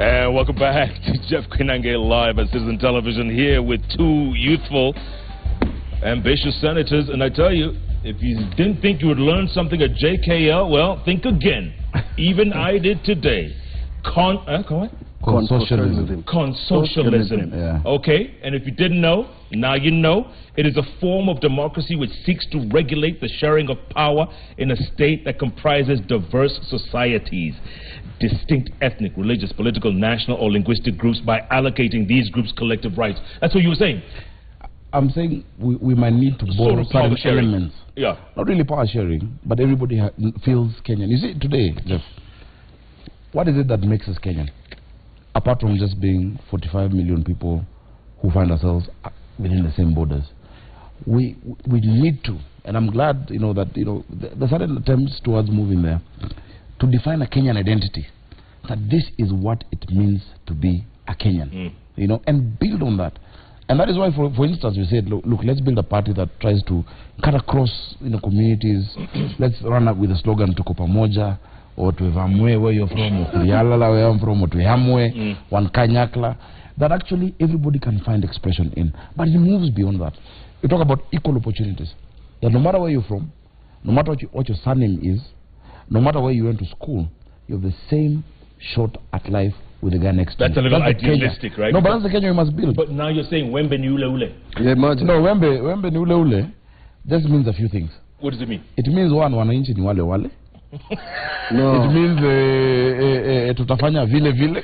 Welcome back to Jeff Kenyan Live at Citizen Television, here with two youthful, ambitious senators. And I tell you, if you didn't think you would learn something at JKL, well, think again. Even I did today. Consocialism. Consocialism. Yeah. Okay, and if you didn't know, now you know. It is a form of democracy which seeks to regulate the sharing of power in a state that comprises diverse societies, distinct ethnic, religious, political, national, or linguistic groups by allocating these groups collective rights. That's what you were saying. I'm saying we might need to borrow certain elements. Yeah. Not really power sharing, but everybody feels Kenyan. You see, today, Jeff, what is it that makes us Kenyan? Apart from just being 45 million people who find ourselves within the same borders, we need to, and I'm glad, that, there's certain attempts towards moving there to define a Kenyan identity, that this is what it means to be a Kenyan, and build on that. And that is why, for instance, we said, look, let's build a party that tries to cut across communities. Let's run up with a slogan, Tuko Pamoja, or Tuevamwe, where you're from, or Tuyalala, where I'm from, or Tuehamwe, Wankanyakla, that actually everybody can find expression in. But it moves beyond that. You talk about equal opportunities. That no matter where you're from, no matter what your surname is, no matter where you went to school, you have the same shot at life with the guy next to you. That's a little idealistic, right? No, but that's the Kenya you must build. But now you're saying Wembe ni ule ule. Yeah, imagine. No, Wembe ni ule ule just means a few things. What does it mean? It means one, wananchi ni wale wale. No. It means tutafanya vile vile.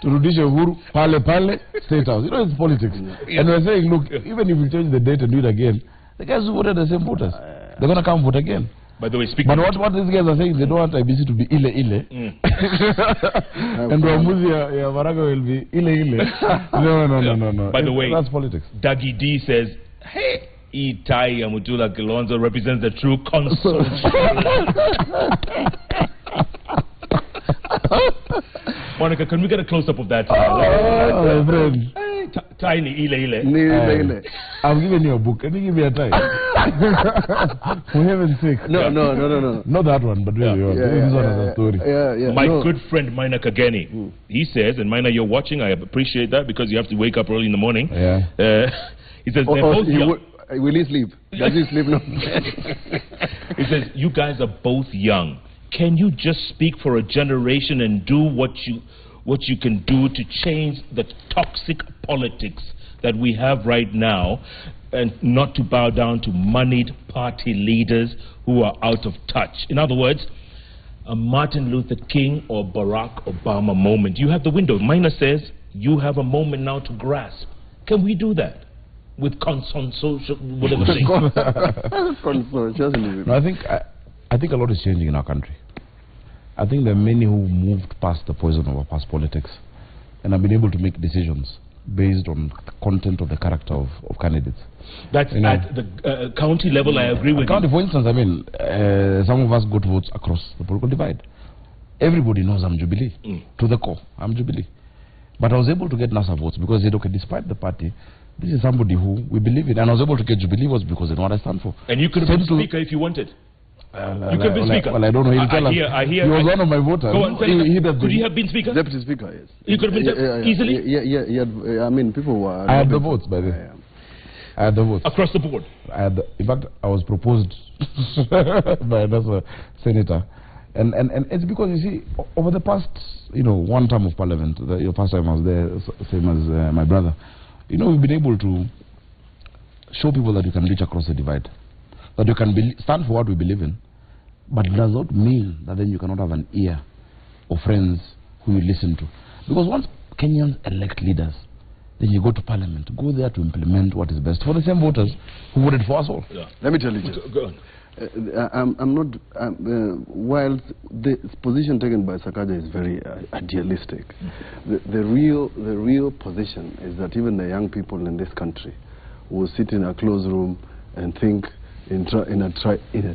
Turudishe uhuru pale pale, state house. It's politics. And we're saying, look, even if we change the date and do it again, the guys who voted the same voters, they're going to come vote again. By the way, speaking. But what these guys are saying, they don't want IBC to be ile. And Ramuzi ya Maraga will be ile. No. By the way, that's politics. Dougie D says, hey, Itai Amutula Kilonzo represents the true console. Monica, can we get a close-up of that? My friend. Tiny ile. I've given you a book. Can you give me a tie? For heaven's sake. No. Not that one, but really, this one is a story. My good friend Mina Kageni, he says, and Mina, you're watching, I appreciate that because you have to wake up early in the morning. Yeah. He says, they're both young. Will he sleep? Does he sleep now? He says, you guys are both young. Can you just speak for a generation and do what you can do to change the toxic politics that we have right now, and not to bow down to moneyed party leaders who are out of touch? In other words, a Martin Luther King or Barack Obama moment. You have the window. Mina says you have a moment now to grasp. Can we do that with consocialism? No, I think a lot is changing in our country. I think there are many who moved past the poison of our past politics and have been able to make decisions based on content of the character of candidates. That's at the county level. I agree with county, you. for instance, some of us got votes across the political divide. Everybody knows I'm Jubilee. To the core, I'm Jubilee. But I was able to get NASA votes because they said, okay, despite the party, this is somebody who we believe in. And I was able to get Jubilee votes because they know what I stand for. And you could have been speaker if you wanted. You could have been speaker. Well, I don't know. I hear. He was one of my voters. Go on, could he have been speaker? Deputy speaker, yes. You could have been easily? Yeah. I mean, people were... I had the votes, by the way. I had the votes. Across the board? In fact, I was proposed by another senator. And it's because, you see, over the past, one term of parliament, the first time I was there, same as my brother, we've been able to show people that you can reach across the divide. That you can stand for what we believe in, but it does not mean that then you cannot have an ear or friends who you listen to. Because once Kenyans elect leaders, then you go to parliament, go there to implement what is best for the same voters who voted for us all. Yeah. Let me tell you, go on. I'm not, while the position taken by Sakaja is very idealistic, the real position is that even the young people in this country will sit in a closed room and think in a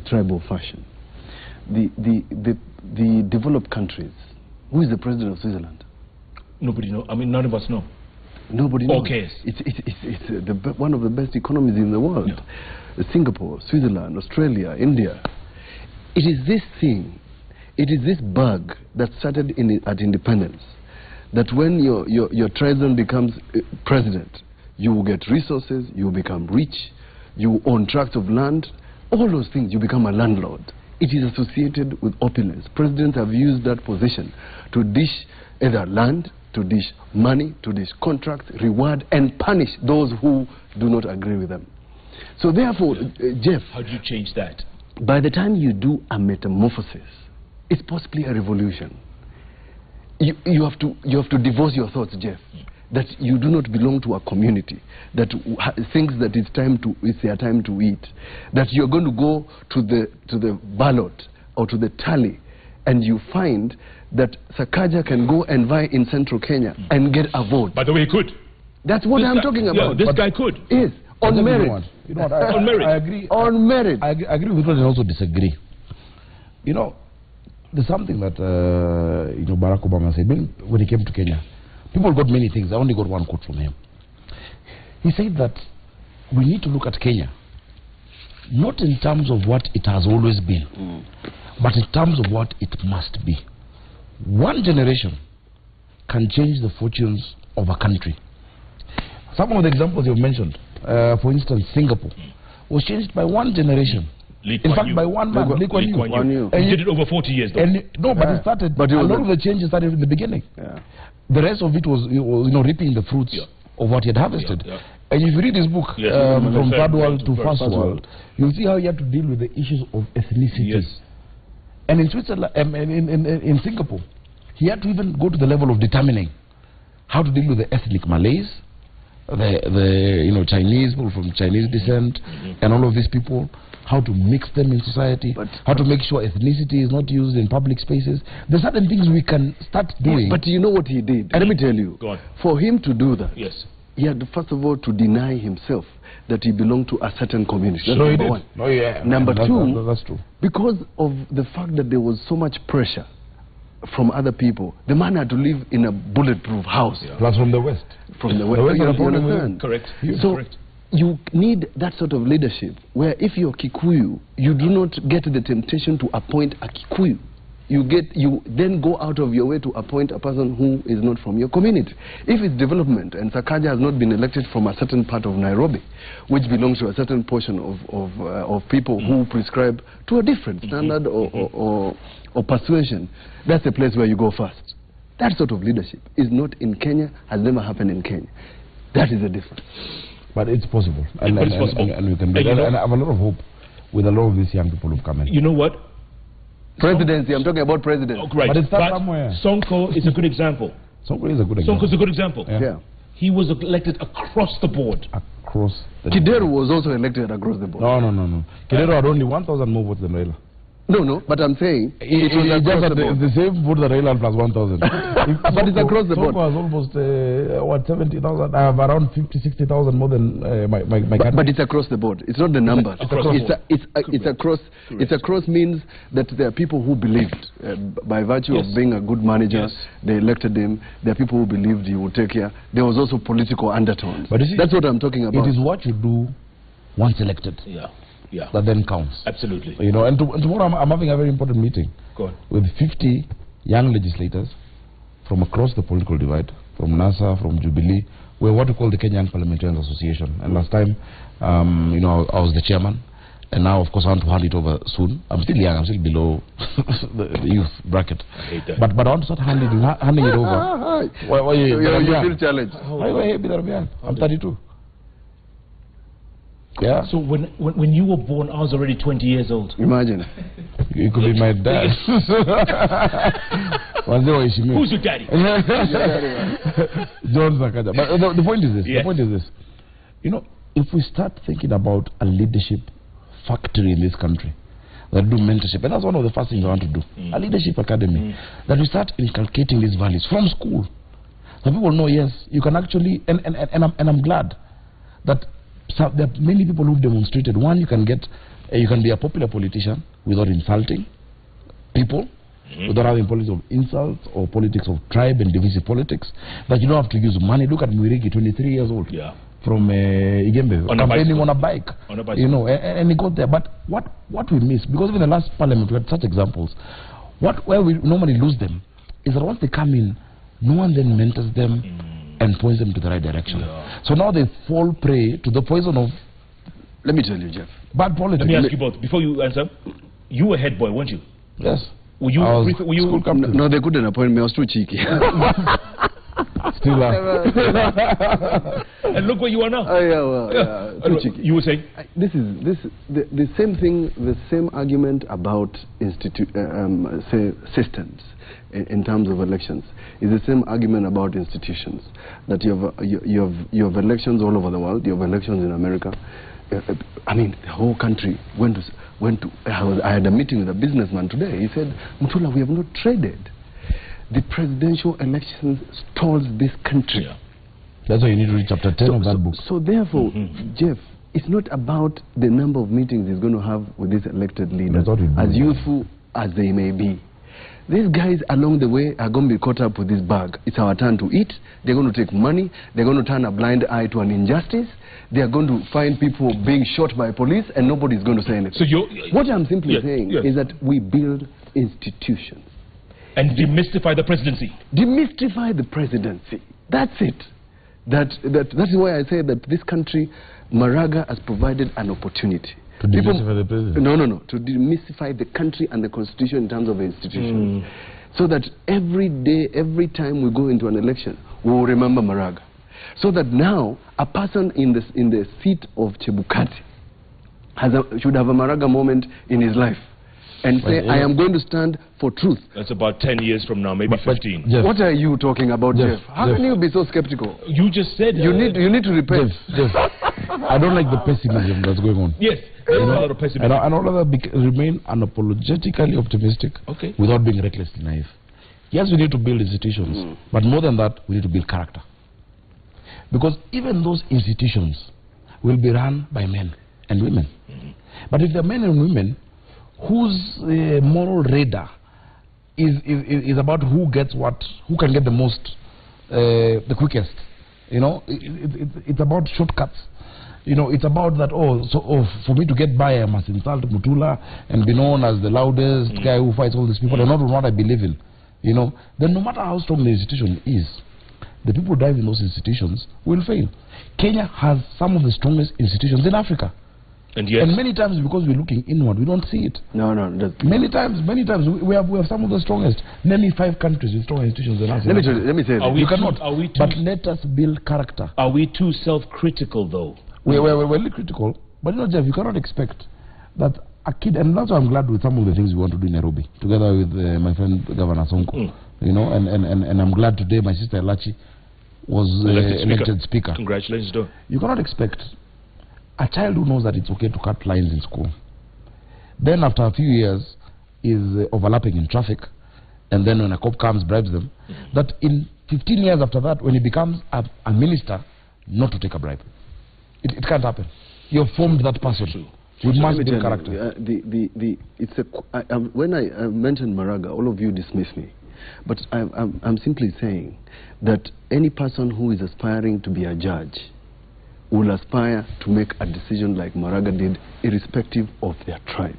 tribal fashion. The developed countries, who is the president of Switzerland? Nobody knows. I mean, none of us know. Nobody knows. Okay. It's one of the best economies in the world. Yeah. Singapore, Switzerland, Australia, India. It is this thing, it is this bug that started at independence that when your treason becomes president, you will get resources, you will become rich, you own tracts of land, all those things, you become a landlord. It is associated with opulence. Presidents have used that position to dish either land, to dish money, to dish contracts, reward, and punish those who do not agree with them. So therefore, Jeff... How do you change that? By the time you do a metamorphosis, it's possibly a revolution. You have to divorce your thoughts, Jeff, that you do not belong to a community that thinks that it's their time to eat, that you're going to go to the ballot or to the tally, and you find that Sakaja can go and vie in central Kenya and get a vote. By the way, he could. That's what I'm talking about. Yeah, this guy could. Yes, on merit. You know what, on merit. I agree. On merit. I agree with what and also disagree. You know, there's something that Barack Obama said when he came to Kenya. People got many things. I only got one quote from him. He said that we need to look at Kenya not in terms of what it has always been, but in terms of what it must be. One generation can change the fortunes of a country. Some of the examples you've mentioned, for instance, Singapore, was changed by one generation. In fact, by one man, Lee Kuan Yew. He did it over 40 years, though. But it started, a lot of the changes started in the beginning. Yeah. The rest of it was reaping the fruits of what he had harvested. And if you read his book, From Third World to First World, you'll see how he had to deal with the issues of ethnicity. Yes. And in Switzerland, in Singapore, he had to even go to the level of determining how to deal with the ethnic Malays, the Chinese people from Chinese descent, and all of these people, how to mix them in society, how to make sure ethnicity is not used in public spaces. There's certain things we can start doing. But you know what he did? And let me tell you, for him to do that, he had first of all to deny himself that he belonged to a certain community. That's number one. Number two, that's true. Because of the fact that there was so much pressure from other people, the man had to live in a bulletproof house. Plus from the West. From the West. Correct. So correct. You need that sort of leadership where if you're Kikuyu, you do not get the temptation to appoint a Kikuyu. You then go out of your way to appoint a person who is not from your community. If it's development and Sakaja has not been elected from a certain part of Nairobi, which belongs to a certain portion of people who prescribe to a different standard or persuasion, that's the place where you go first. That sort of leadership is not in Kenya, has never happened in Kenya. That is the difference. But it's possible. And we can do it. And I have a lot of hope with a lot of these young people who've come in. You know what? Presidency, I'm talking about presidency. Oh, right. But it starts somewhere. Sonko is a good example. Sonko is a good example. Sonko is a good example. Yeah. He was elected across the board. Across the Kideru was also elected across the board. No. Kideru had only 1,000 more votes than Raila. No, but I'm saying it was across the board. The same vote that Raila plus 1,000. But it's across the board. Sonko has almost 70,000. I have around 50-60,000 more than my country. But it's across the board. It's not the numbers. It's across. It's across means that there are people who believed by virtue of being a good manager, they elected him. There are people who believed he would take care. There was also political undertones. But that's what I'm talking about. It is what you do once elected. That then counts. Absolutely. And tomorrow I'm having a very important meeting with 50 young legislators from across the political divide, from NASA, from Jubilee. We're what we call the Kenyan Parliamentarians Association. And last time, I was the chairman. And now, of course, I want to hand it over soon. I'm still young. I'm still below the youth bracket. But I want to start handing it over. You feel challenged. I'm 32. Yeah. So when you were born, I was already 20 years old. Imagine. You could be my dad. Who's your daddy? John Sakaja. But the point is this. The point is this. If we start thinking about a leadership factory in this country that do mentorship, and that's one of the first things I want to do, a leadership academy, that we start inculcating these values from school. So people know, yes, you can actually, and I'm glad that there are many people who've demonstrated. One, you can be a popular politician without insulting people, without having politics of insults or politics of tribe and divisive politics. That you don't have to use money. Look at Mwirigi, 23 years old, from Igembe, campaigning on a bike. And he got there. But what we miss, because in the last parliament we had such examples, where we normally lose them is that once they come in, no one then mentors them and points them to the right direction. So now they fall prey to the poison of, let me tell you, Jeff, bad politics. Let me ask you both, before you answer, you were head boy, weren't you? Yes. Were you school captain? No, they couldn't appoint me. I was too cheeky. Still are. And look where you are now. Too cheeky. You were saying? The same thing, the same argument about say systems in terms of elections is the same argument about institutions. That you have elections all over the world. You have elections in America. I mean, the whole country went to. I had a meeting with a businessman today. He said, Mutula, we have not traded. The presidential elections stalls this country. Yeah. That's why you need to read chapter 10 of that book. So therefore, Jeff, it's not about the number of meetings he's going to have with these elected leaders, as youthful as they may be. These guys along the way are going to be caught up with this bag. It's our turn to eat. They're going to take money. They're going to turn a blind eye to an injustice. They are going to find people being shot by police and nobody's going to say anything. So what I'm simply saying is that we build institutions. And demystify the presidency. Demystify the presidency. That's it. That's why I say that this country, Maraga has provided an opportunity. To demystify the president? No. To demystify the country and the constitution in terms of institutions. So that every day, every time we go into an election, we will remember Maraga. So that now, a person in the seat of Chebukati should have a Maraga moment in his life. And say, I am going to stand for truth. That's about 10 years from now, maybe 15. Jeff, what are you talking about, Jeff? How can you be so skeptical? You just said... You need to repent. Jeff, I don't like the pessimism that's going on. Yes, there's a lot of pessimism. And I'd rather remain unapologetically optimistic without being recklessly naive. Yes, we need to build institutions, but more than that, we need to build character. Because even those institutions will be run by men and women. But if they're men and women whose moral radar is about who gets what, who can get the most, the quickest, you know, it's about shortcuts. You know, it's about that, for me to get by, I must insult Mutula and be known as the loudest guy who fights all these people, and not what I believe in. You know, then no matter how strong the institution is, the people driving those institutions will fail. Kenya has some of the strongest institutions in Africa. And many times, because we're looking inward, we don't see it. No. Many times, we have some of the strongest. Name me 5 countries with strong institutions in Africa. Let me say this. You cannot. But let us build character. Are we too self-critical, though? We're really critical. But you know, Jeff, you cannot expect that a kid, and that's why I'm glad with some of the things we want to do in Nairobi, together with my friend Governor Sonko. You know, and I'm glad today my sister Lachi was elected speaker. Congratulations, though. You cannot expect a child who knows that it's okay to cut lines in school, then after a few years is overlapping in traffic, and then when a cop comes, bribes them, that in 15 years after that, when he becomes a minister, not to take a bribe. It can't happen. You have formed that person. You must build character. When I mentioned Maraga, all of you dismiss me. But I'm simply saying that any person who is aspiring to be a judge will aspire to make a decision like Maraga did, irrespective of their tribe.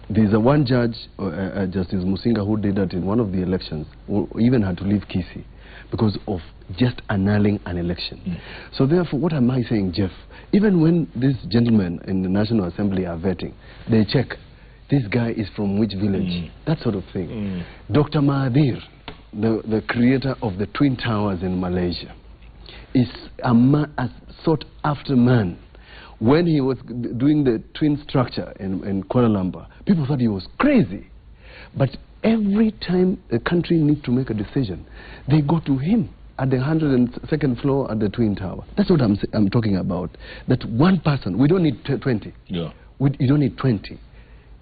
There's one judge, Justice Musinga, who did that in one of the elections, who even had to leave Kisii because of just annulling an election. So therefore, what am I saying, Jeff? Even when these gentlemen in the National Assembly are vetting, they check, this guy is from which village, that sort of thing. Dr. Mahathir, the creator of the Twin Towers in Malaysia, is a sought-after man. When he was doing the twin structure in Kuala Lumpur, people thought he was crazy. But every time a country needs to make a decision, they go to him at the 102nd floor at the Twin Tower. That's what I'm talking about. That one person, we don't need 20. You don't need 20.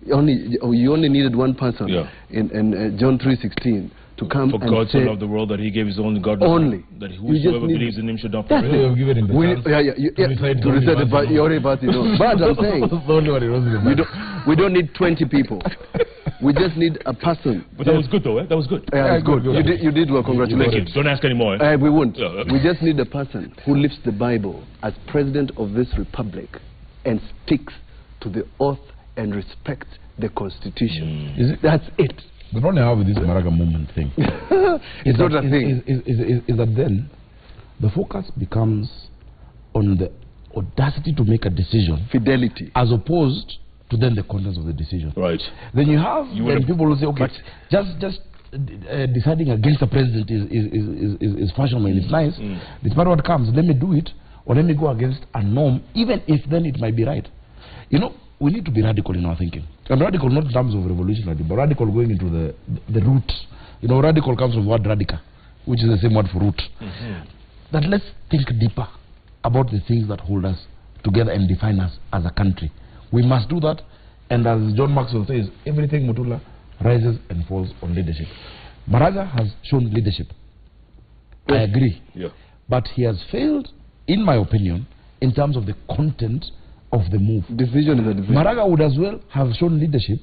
You only needed one person in John 3:16 to come and God say, so loved the world that he gave his only God. Only. That whosoever believes in him should not perish. To reset it, but you already passed it on. But I'm saying, we don't need 20 people. We just need a person. But that was good, though, eh? That was good. Yeah, good. You did well. Congratulations. Don't ask anymore. Eh? We won't. We just need a person who lifts the Bible as president of this republic and sticks to the oath and respects the Constitution. That's it. The problem I have with this Maraga movement thing it's not a thing. Is that then the focus becomes on the audacity to make a decision, Fidelity, as opposed to then the contents of the decision. Right. Then you have then people will say, okay, just deciding against the president is fashionable and it's nice. Despite what comes, let me do it, or let me go against a norm, even if then it might be right. You know, we need to be radical in our thinking. And radical not in terms of revolutionary, but radical going into the root. You know, radical comes from the word radica, which is the same word for root. That let's think deeper about the things that hold us together and define us as a country. We must do that. And as John Maxwell says, everything, Mutula, rises and falls on leadership. Maraga has shown leadership. I agree. Yeah. But he has failed, in my opinion, in terms of the content of the move. decision is a decision. Maraga would as well have shown leadership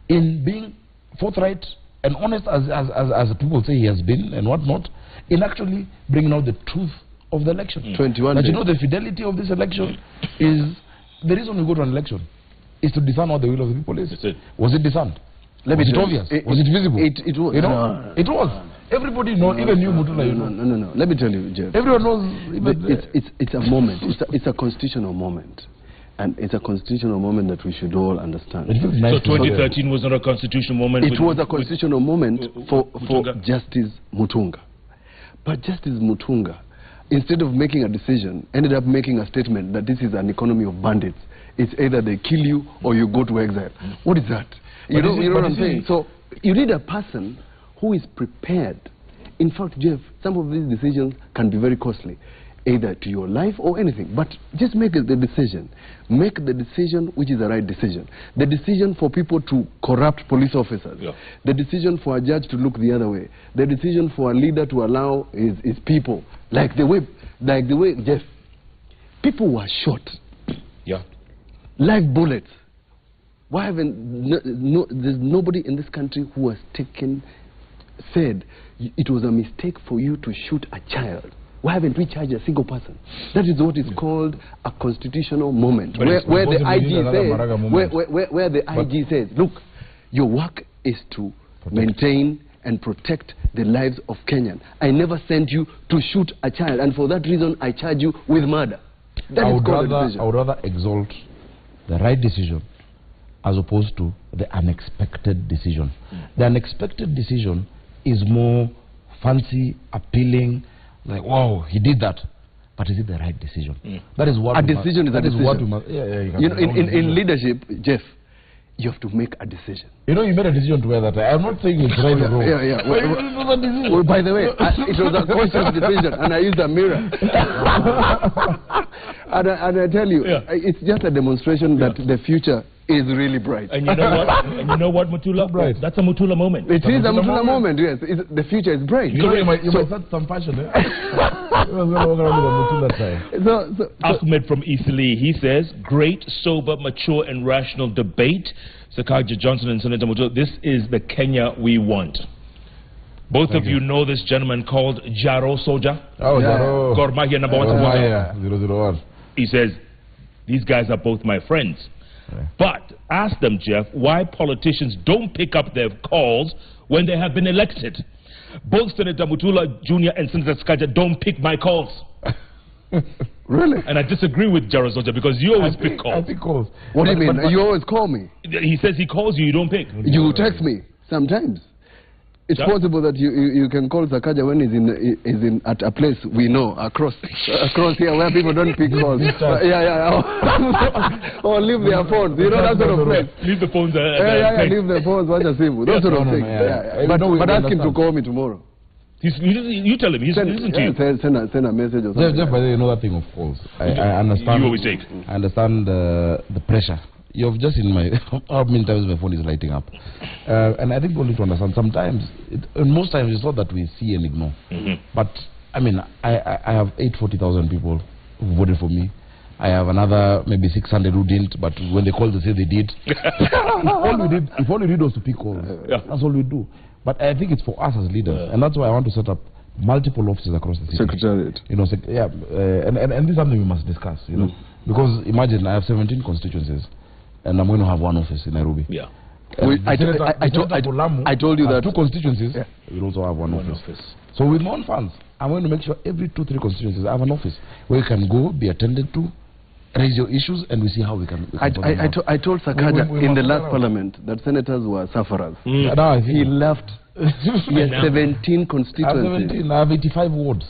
in being forthright and honest, as people say he has been and whatnot, in actually bringing out the truth of the election. 21 But days. you know, the fidelity of this election is the reason we go to an election is to discern what the will of the people is. That's it. Was it discerned? Let Was me it tell you, obvious? Was it visible? It was. You know, it was. Everybody knows, even you, Mutula, you know. No. Let me tell you, Jeff. Everyone knows. Even It's a moment. It's a constitutional moment. And it's a constitutional moment that we should all understand. it feels So nice to know. 2013 was not a constitutional moment. It was a constitutional moment for Mutunga. Justice Mutunga. But Justice Mutunga, instead of making a decision, ended up making a statement that this is an economy of bandits. It's either they kill you or you go to exile. What is that? You know what I'm saying? So you need a person who is prepared. In fact, Jeff, some of these decisions can be very costly, either to your life or anything. But just make the decision. Make the decision which is the right decision. The decision for people to corrupt police officers. Yeah. The decision for a judge to look the other way. The decision for a leader to allow his people. Like the way, Jeff, people were shot. Yeah. Live bullets. Why haven't there's nobody in this country who has said it was a mistake for you to shoot a child? Why haven't we charged a single person? That is what is called a constitutional moment, where the IG says, look, your work is to maintain and protect the lives of Kenyan. I never sent you to shoot a child, and for that reason I charge you with murder. That is called a decision. I would rather exalt the right decision as opposed to the unexpected decision. The unexpected decision is more fancy, appealing, like, wow, he did that. But is it the right decision? That is what a decision is a decision. What we must, you know, in leadership, Jeff, you have to make a decision. You know, you made a decision to wear that. I'm not saying it's right or wrong. Well, by the way, it was a conscious decision, and I used a mirror. and I tell you, it's just a demonstration that the future is really bright. And you know what? And you know what, Mutula? Bright. That's a Mutula moment. It is a Mutula moment, yes. The future is bright. You know, you might start some fashion, eh? Ahmed from Eastleigh, he says, great, sober, mature, and rational debate. Sakaja Johnson and Senator Mutula, this is the Kenya we want. Both of you know this gentleman called Jaro Soja. Oh, Jaro. Gor Mahia number one. 001. He says, these guys are both my friends. But ask them, Jeff, why politicians don't pick up their calls when they have been elected. Both Senator Mutula Jr. and Senator Sakaja don't pick my calls. Really? And I disagree with Jaro Soja because you always pick calls. I pick calls. What do you mean? You always call me. He says he calls you, you don't pick. You text me sometimes. It's possible that you can call Sakaja when he's at a place we know across here where people don't pick calls. Or leave their phones. You know, that sort of place. Leave the phones. Leave the phones. Watch a simple. That sort of thing. But ask him to call me tomorrow. You tell him. He's listening to you. Send a message or something. Jeff, by the way, you know that thing of calls. I understand. You always take. I understand the pressure. You've just in my how many times my phone is lighting up, and I think we need to understand. Sometimes, most times, it's not that we see and ignore. But I mean, I have 840,000 people who voted for me. I have another maybe 600 who didn't. But when they called, they say they did. If all we did was to pick calls, that's all we do. But I think it's for us as leaders, and that's why I want to set up multiple offices across the city. Secretariat. You know, and this is something we must discuss. You know, because imagine I have 17 constituencies. And I'm going to have one office in Nairobi. Yeah. I told you that 2 constituencies will also have one office. So with my own funds, I'm going to make sure every 2-3 constituencies have an office where you can go, be attended to, raise your issues, and we see how we can. I told Sakaja in the last parliament that senators were sufferers. He left. He has 17 constituencies. I have 85 wards,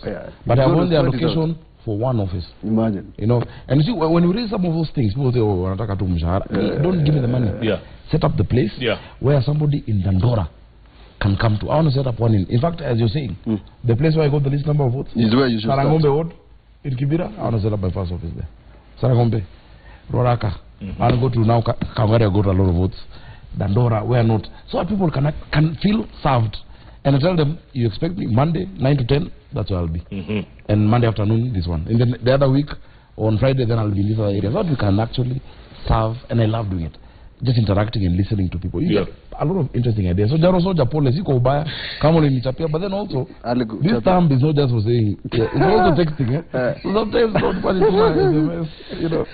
but I want the allocation for one office. Imagine. You know, and you see, when you raise some of those things, people say, oh, don't give me the money. Set up the place where somebody in Dandora can come to. I want to set up one in fact, as you're saying, the place where I got the least number of votes is where you should start. Ward in Kibera. I want to set up my first office there. Saragombe, Roraka. I want to go to now Kawere, I got a lot of votes. Dandora, where not. So that people can feel served. And I tell them, you expect me Monday 9 to 10, that's where I'll be. And Monday afternoon, this one. And then the other week, on Friday, then I'll be in this other area. So that we can actually serve, and I love doing it. Just interacting and listening to people. You get a lot of interesting ideas. So there also Japan, but then also this term is not just for saying, it's also texting. Sometimes you know.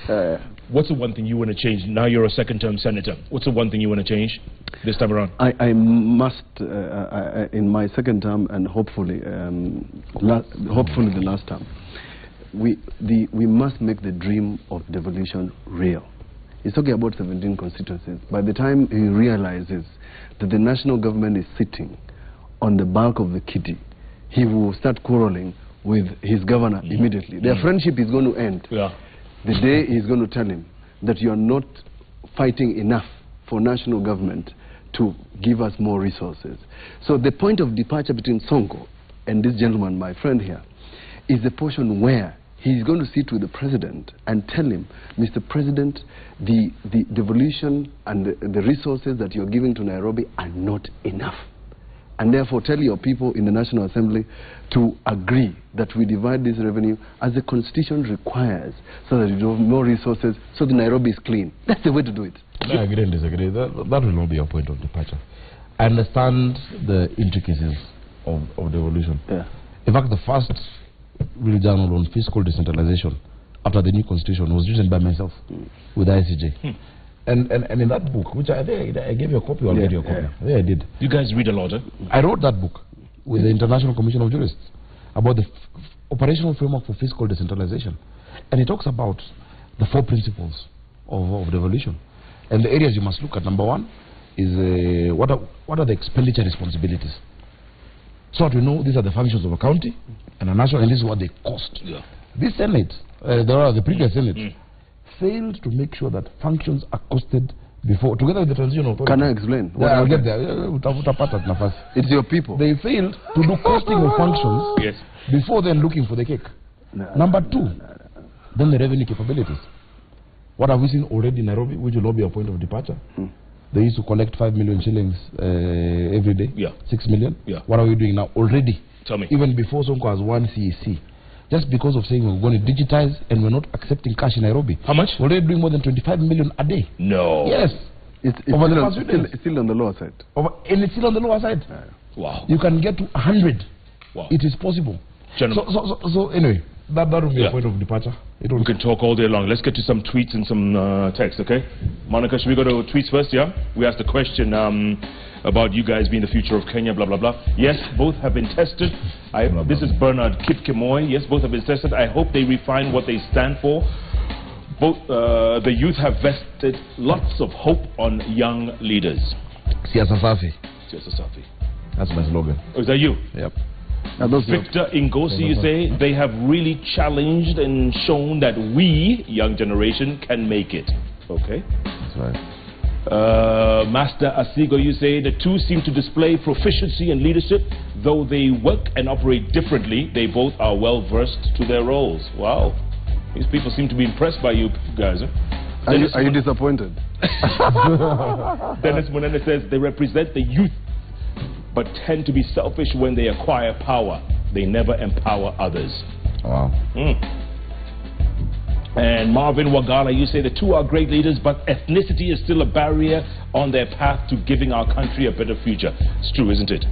What's the one thing you want to change? Now you're a second-term senator. What's the one thing you want to change this time around? I must, in my second term, and hopefully the last term, we must make the dream of devolution real. He's talking about 17 constituencies. By the time he realizes that the national government is sitting on the bulk of the kitty, he will start quarreling with his governor immediately. Their friendship is going to end. The day he's going to tell him that you are not fighting enough for national government to give us more resources. So the point of departure between Sonko and this gentleman, my friend here, is the portion where he's going to sit with the president and tell him, Mr. President, the devolution and the resources that you're giving to Nairobi are not enough. And therefore tell your people in the National Assembly to agree that we divide this revenue as the Constitution requires, so that you have more resources, so the Nairobi is clean. That's the way to do it. I agree and disagree. That will not be your point of departure. I understand the intricacies of devolution. In fact, the first real journal on fiscal decentralization after the new constitution was written by myself with the ICJ. And in that book, which I gave you a copy, or I'll give you a copy. Yeah, I did. You guys read a lot, I wrote that book with the International Commission of Jurists about the operational framework for fiscal decentralization. And it talks about the 4 principles of devolution. And the areas you must look at, number 1, is what are the expenditure responsibilities. So that we know these are the functions of a county and a national, and this is what they cost. This Senate, the previous Senate, failed to make sure that functions are costed before, together with the transition authority. Can I explain? I'll get there. It's your people. They failed to do costing of functions before then looking for the cake. Number 2, then the revenue capabilities. What have we seen already in Nairobi, which will not be a point of departure? They used to collect 5 million shillings every day. 6 million. What are we doing now already? Tell me. Even before Sonko has one CEC. Just because of saying we're going to digitize and we're not accepting cash in Nairobi. How much? We're already doing more than 25 million a day. No. Yes. It's still on the lower side. And it's still on the lower side. Wow. You can get to 100. Wow. It is possible. So anyway, that will be a point of departure. We can talk all day long. Let's get to some tweets and some text, okay? Monica, should we go to tweets first, We asked the question about you guys being the future of Kenya, blah, blah, blah. Yes, both have been tested. This is Bernard Kipkemoy. Yes, both have been tested. I hope they refine what they stand for. Both the youth have vested lots of hope on young leaders. Siasa safi. Siasa safi. That's my slogan. Oh, is that you? Yep. Victor Ingosi, you say, they have really challenged and shown that we, young generation, can make it. Okay. That's right. Master Asigo, you say, the two seem to display proficiency and leadership. Though they work and operate differently, they both are well versed to their roles. Wow. These people seem to be impressed by you guys. Are you disappointed? Dennis Munene says, they represent the youth, but tend to be selfish when they acquire power. They never empower others. Wow. And Marvin Wagala, you say the two are great leaders, but ethnicity is still a barrier on their path to giving our country a better future. It's true, isn't it?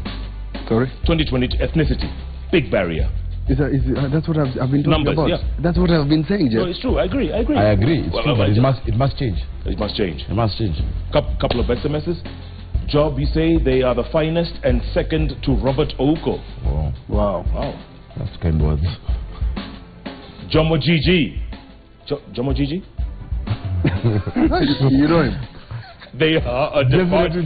Sorry? 2020, ethnicity, big barrier. That's what I've been talking about. Yeah. That's what I've been saying, Jeff. No, it's true. I agree. I agree. It's true, but it must change. It must change. It must change. Couple of SMSs. Job, you say they are the finest and second to Robert Oko. Wow. That's kind words. Jomo Gigi. Jomo Gigi? You know him. They are a departure.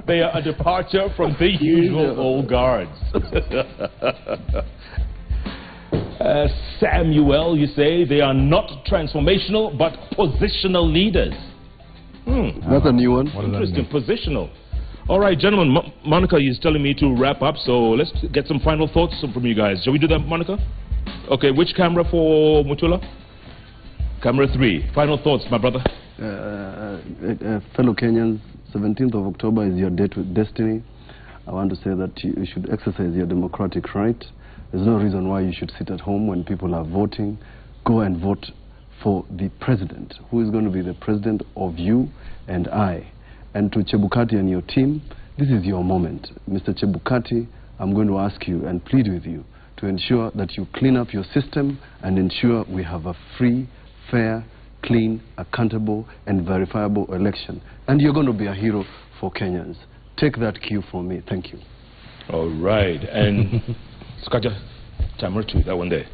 They are a departure from the usual old guards. Samuel, you say they are not transformational but positional leaders. That's a new one. Interesting. Positional. All right, gentlemen. Monica is telling me to wrap up, so let's get some final thoughts from you guys. Shall we do that, Monica? Okay, which camera for Mutula? Camera 3. Final thoughts, my brother. Fellow Kenyans, 17th of October is your date with destiny. I want to say that you should exercise your democratic right. There's no reason why you should sit at home when people are voting. Go and vote for the president, who is going to be the president of you and I. And to Chebukati and your team, this is your moment. Mr. Chebukati, I'm going to ask you and plead with you to ensure that you clean up your system and ensure we have a free, fair, clean, accountable and verifiable election. And you're going to be a hero for Kenyans. Take that cue from me. Thank you. All right. And Skaja, camera 2, that one there.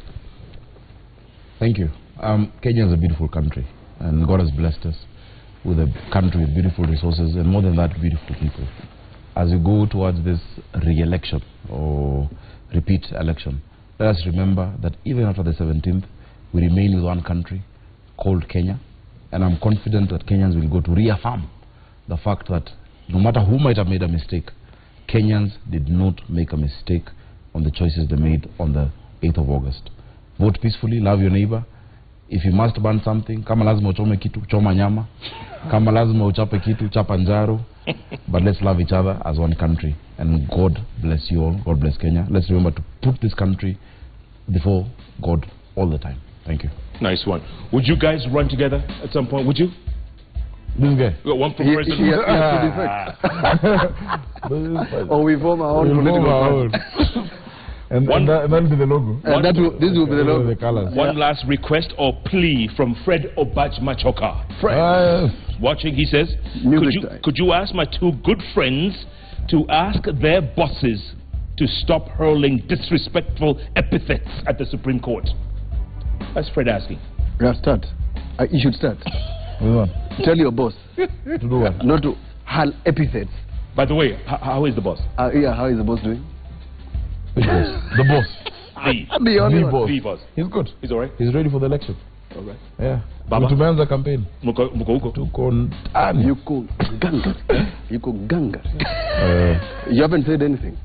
Thank you. Kenya is a beautiful country, and God has blessed us with a country with beautiful resources, and more than that, beautiful people. As we go towards this re-election or repeat election, let us remember that even after the 17th, we remain with one country called Kenya, and I'm confident that Kenyans will go to reaffirm the fact that no matter who might have made a mistake, Kenyans did not make a mistake on the choices they made on the 8th of August. Vote peacefully, love your neighbor. If you must burn something, kama lazima uchome kitu, choma nyama. Kama lazima uchape kitu, chapa njaro. But let's love each other as one country. And God bless you all. God bless Kenya. Let's remember to put this country before God all the time. Thank you. Nice one. Would you guys run together at some point? Would you? This guy. You got one for president. Or we form our own political party. And that'll be the logo. This will be the logo. The colors. One last request or plea from Fred Obaj Machoka. Fred, watching, he says, could you ask my two good friends to ask their bosses to stop hurling disrespectful epithets at the Supreme Court? That's Fred asking. Yeah, start. You should start. Tell your boss. To do what? Not to hurl epithets. By the way, how is the boss? Yeah, how is the boss doing? Which boss? The boss. The boss. He's good. He's alright. He's ready for the election. Alright. Yeah. Baba. Tumeanza campaign. Muko Yuko ganga. You haven't said anything.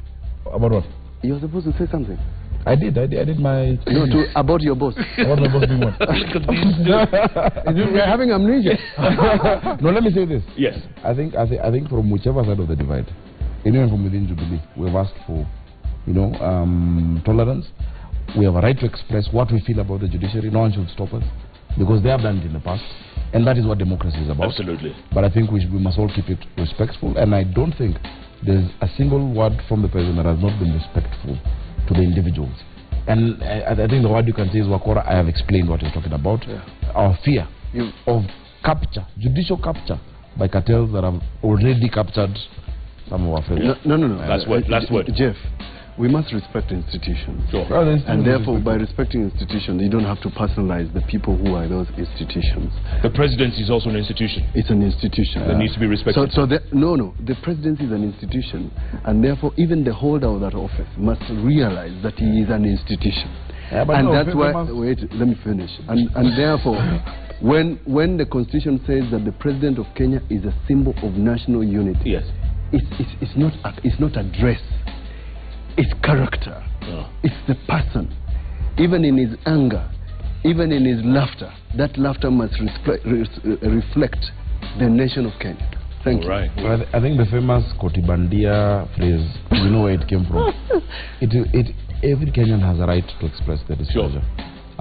About what? You're supposed to say something. I did my... No, about your boss. About my boss doing what? You're having amnesia. No, let me say this. Yes. I think from whichever side of the divide, anyone from within Jubilee, we've asked for, tolerance. We have a right to express what we feel about the judiciary. No one should stop us, because they have done it in the past, and that is what democracy is about. Absolutely. But I think we must all keep it respectful, and I don't think there's a single word from the president that has not been respectful to the individuals. And I think the word you can say is Wakora. I have explained what you're talking about. Yeah. Our fear of capture, judicial capture by cartels that have already captured some of our friends. No. Last word. Jeff, we must respect institutions. Sure. And therefore, by respecting institutions, you don't have to personalize the people who are those institutions. The presidency is also an institution. It's an institution. That needs to be respected. The presidency is an institution, and therefore, even the holder of that office must realize that he is an institution. Yeah, and that's why, wait, let me finish. And therefore, when the Constitution says that the President of Kenya is a symbol of national unity, yes, it's not a dress. It's character. Oh. It's the person. Even in his anger, even in his laughter, that laughter must reflect the nation of Kenya. Thank you. Right. Well, I think the famous Kotibandia phrase, you know where it came from. Every Kenyan has a right to express their displeasure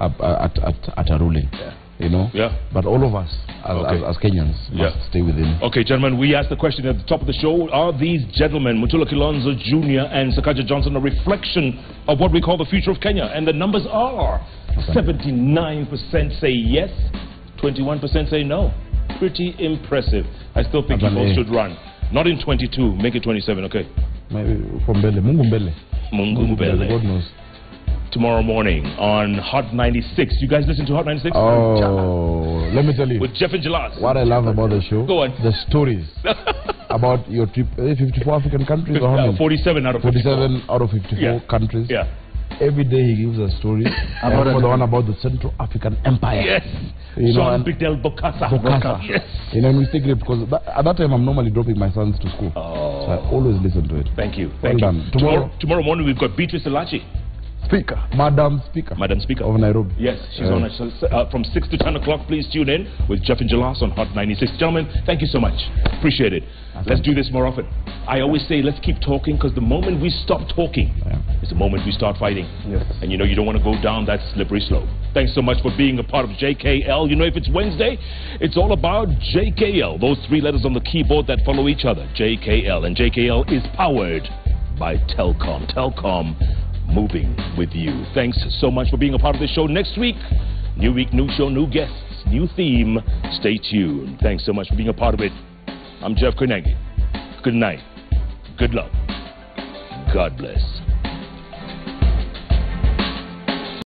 at a ruling. Yeah. you know. Yeah. But all of us, as Kenyans, must stay within. Okay, gentlemen, we asked the question at the top of the show. Are these gentlemen, Mutula Kilonzo Jr. and Sakaja Johnson, a reflection of what we call the future of Kenya? And the numbers are 79% say yes, 21% say no. Pretty impressive. I still think you both should run. Not in 22, make it 27, okay? Maybe from Mbele. Mungu Mbele. Mungu Mbele. God knows. Tomorrow morning on Hot 96. You guys listen to Hot 96? Oh, let me tell you. With Jeff and Jalas. What I love about the show. Go on. The stories about your trip. 54 African countries or how many? 47 out of 54. 47 out of 54 countries. Yeah. Every day he gives a story. About the one about the Central African Empire. Yes. You know, Jean Bidel Bokassa. Yes. You know, we take it because at that time I'm normally dropping my sons to school. Oh. So I always listen to it. Thank you. Thank you. Tomorrow morning we've got Beatrice Elachi. Speaker. Madam Speaker. Madam Speaker. Of Nairobi. Yes, she's on from 6 to 10 o'clock. Please tune in with Jeff and Jalas on Hot 96. Gentlemen, thank you so much. Appreciate it. Let's do this more often. I always say let's keep talking because the moment we stop talking is the moment we start fighting. Yes. And you know you don't want to go down that slippery slope. Thanks so much for being a part of JKL. You know, if it's Wednesday, it's all about JKL. Those 3 letters on the keyboard that follow each other. JKL. And JKL is powered by Telcom. Telcom, moving with you. Thanks so much for being a part of the show. Next week, new week, new show, new guests, new theme. Stay tuned. Thanks so much for being a part of it. I'm Jeff Koinange. Good night. Good luck. God bless.